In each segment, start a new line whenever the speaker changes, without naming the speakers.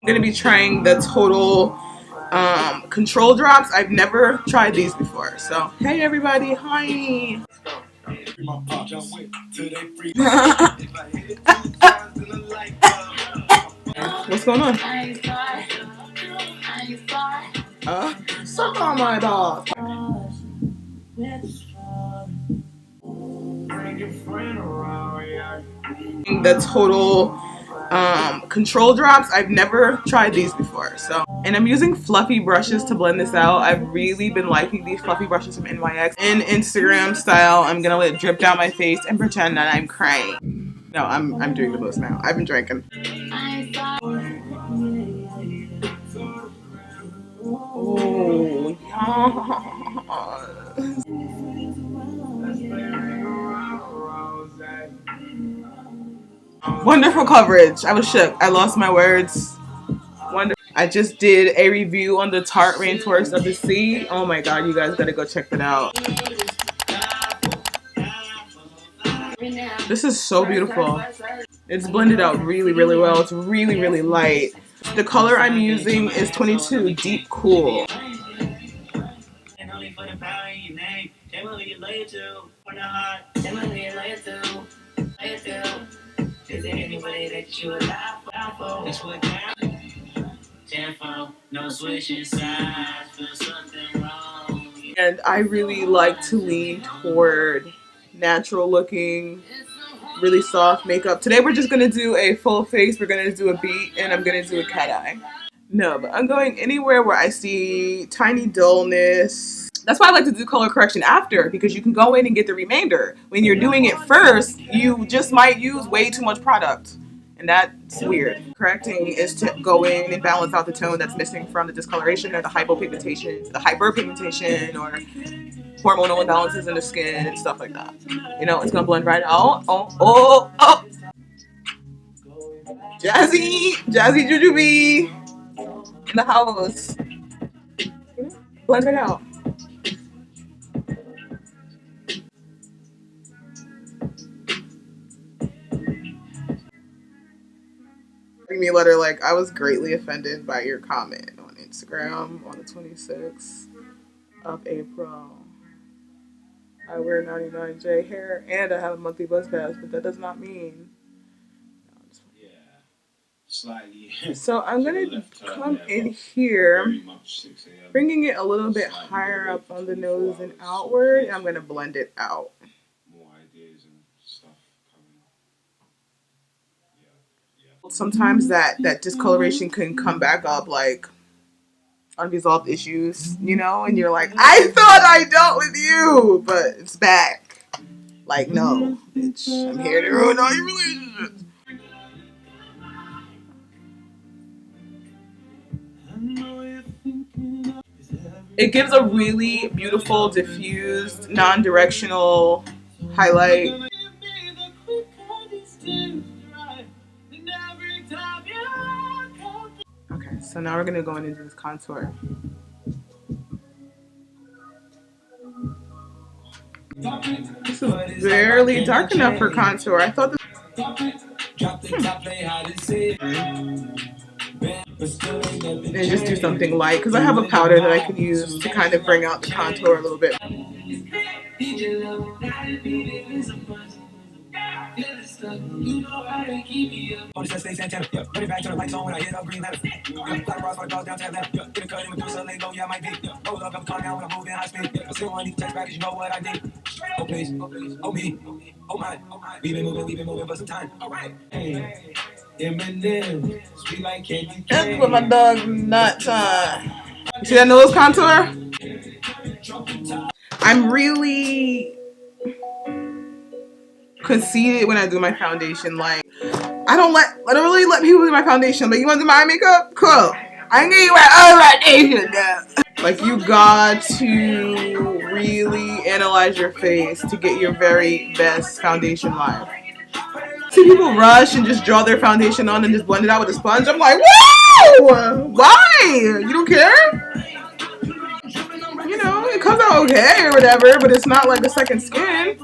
Gonna be trying the total control drops. I've never tried these before. So hey everybody, hi. What's going on? Suck on my dog. The total control drops. I've never tried these before. So, and I'm using fluffy brushes to blend this out. I've really been liking these fluffy brushes from NYX. In Instagram style, I'm gonna let it drip down my face and pretend that I'm crying. No, I'm doing the most now. I've been drinking. Oh, yes. Wonderful coverage. I was shook. I lost my words. Wonderful. I just did a review on the Tarte Rainforest of the Sea. Oh my god, you guys gotta go check that out. This is so beautiful. It's blended out really, really well. It's really, really light. The color I'm using is 22 Deep Cool. And I really like to lean toward natural looking, really soft makeup. Today we're just gonna do a full face, we're gonna do a beat, and I'm gonna do a cat eye. No, but I'm going anywhere where I see tiny dullness. That's why I like to do color correction after, because you can go in and get the remainder. When you're doing it first, you just might use way too much product. And that's weird. Correcting is to go in and balance out the tone that's missing from the discoloration or the hypopigmentation, the hyperpigmentation, or hormonal imbalances in the skin and stuff like that. You know, it's gonna blend right out. Oh. Jazzy Jujubee in the house. Blend it out. Me a letter like, I was greatly offended by your comment on Instagram on the 26th of April. I wear 99J hair and I have a monthly bus pass, but that does not mean. Yeah, slightly. So I'm gonna come in here, bringing it a little bit higher up on the nose and outward, and I'm gonna blend it out. Sometimes that discoloration can come back up like unresolved issues, you know, and you're like, I thought I dealt with you, but it's back. Like, no, bitch, I'm here to ruin all your relationships. It gives a really beautiful, diffused, non-directional highlight. Okay, so now we're gonna go in and do this contour. This is barely dark enough for contour. I thought this. And just do something light because I have a powder that I can use to kind of bring out the contour a little bit. That's what my dog's nuts on. You see that nose contour? I'm really conceited when I do my foundation. Like, I don't really let people do my foundation. Like, you want to do my makeup? Cool. I can get you my own foundation now. Like, you got to really analyze your face to get your very best foundation live. See people rush and just draw their foundation on and just blend it out with a sponge. I'm like, whoa! Why? You don't care? You know, it comes out okay or whatever, but it's not like a second skin.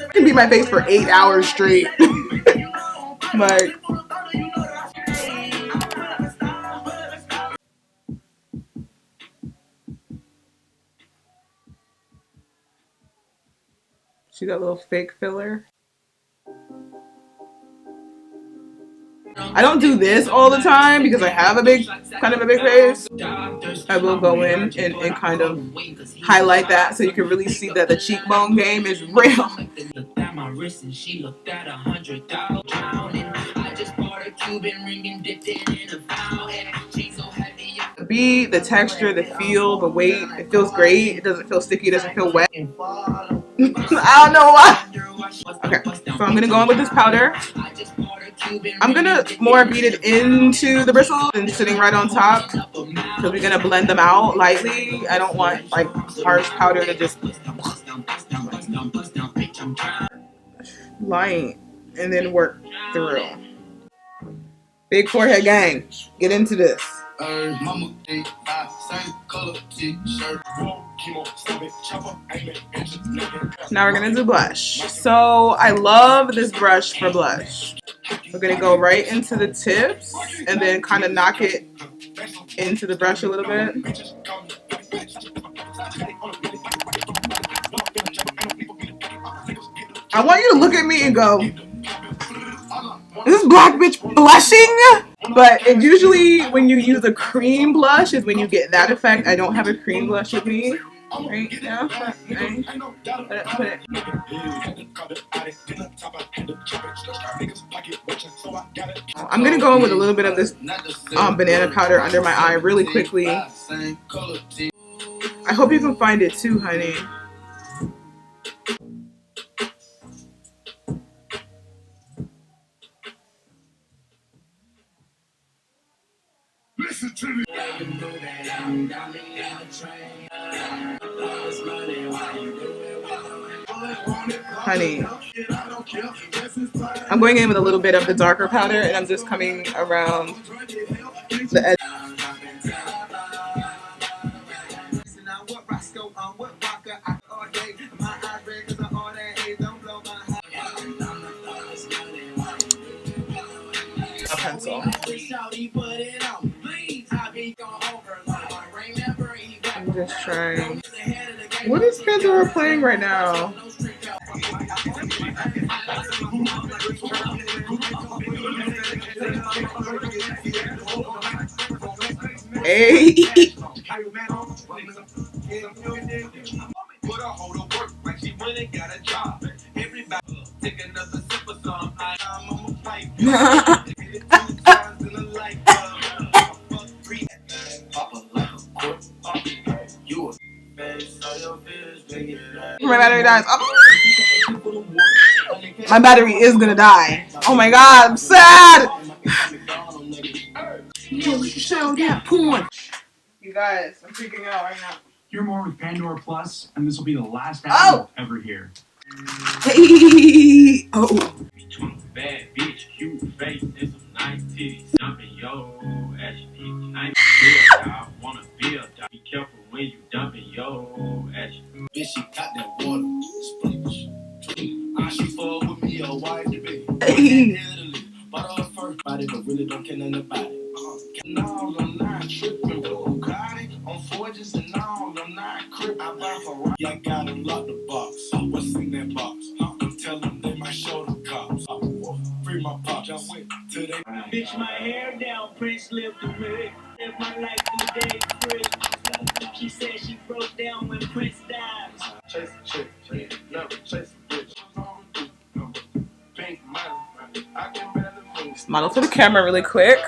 It can be my face for 8 hours straight. Like, See that little fake filler? I don't do this all the time because I have a big, kind of a big face. I will go in and kind of highlight that so you can really see that the cheekbone game is real. The bead, the texture, the feel, the weight, it feels great. It doesn't feel sticky, it doesn't feel wet. I don't know why. Okay, so I'm gonna go in with this powder. I'm gonna more beat it into the bristles and sitting right on top because we're gonna blend them out lightly. I don't want like harsh powder to just light and then work through. Big forehead gang, get into this. Now we're gonna do blush. So I love this brush for blush. We're gonna go right into the tips and then kind of knock it into the brush a little bit. I want you to look at me and go, is this black bitch blushing? But it usually, when you use a cream blush, is when you get that effect. I don't have a cream blush with me right now. Right. Put it. I'm gonna go in with a little bit of this banana powder under my eye really quickly. I hope you can find it too, honey. Honey, I'm going in with a little bit of the darker powder and I'm just coming around the edge. A pencil. I'm just trying. What is Pandora playing right now? Hey. My battery dies. Oh. My battery is gonna die. Oh my god, I'm sad. You guys, I'm freaking out right now.
You're more with Pandora Plus, and this will be the last ad you'll ever hear.
Hey. Oh.
Bad bitch, cute face, and some nice titties. Dumping yo ass, I wanna be a dog. Be careful when you dumping yo ass. Bitch, she got that water. She fall with me, a white baby. But first body, but really don't care nothing about it. No, I'm not tripping, Bugatti on forges and all. I'm not crip. I buy for I got him lock the box. What's in that box? I'm telling them I show the cops. Free my pop, jump with today. Bitch, my hair down, Prince lived the wig. Live my life in the day, Chris. She said she broke down when Prince died. Chase, never chase, bitch.
Model for the camera really quick.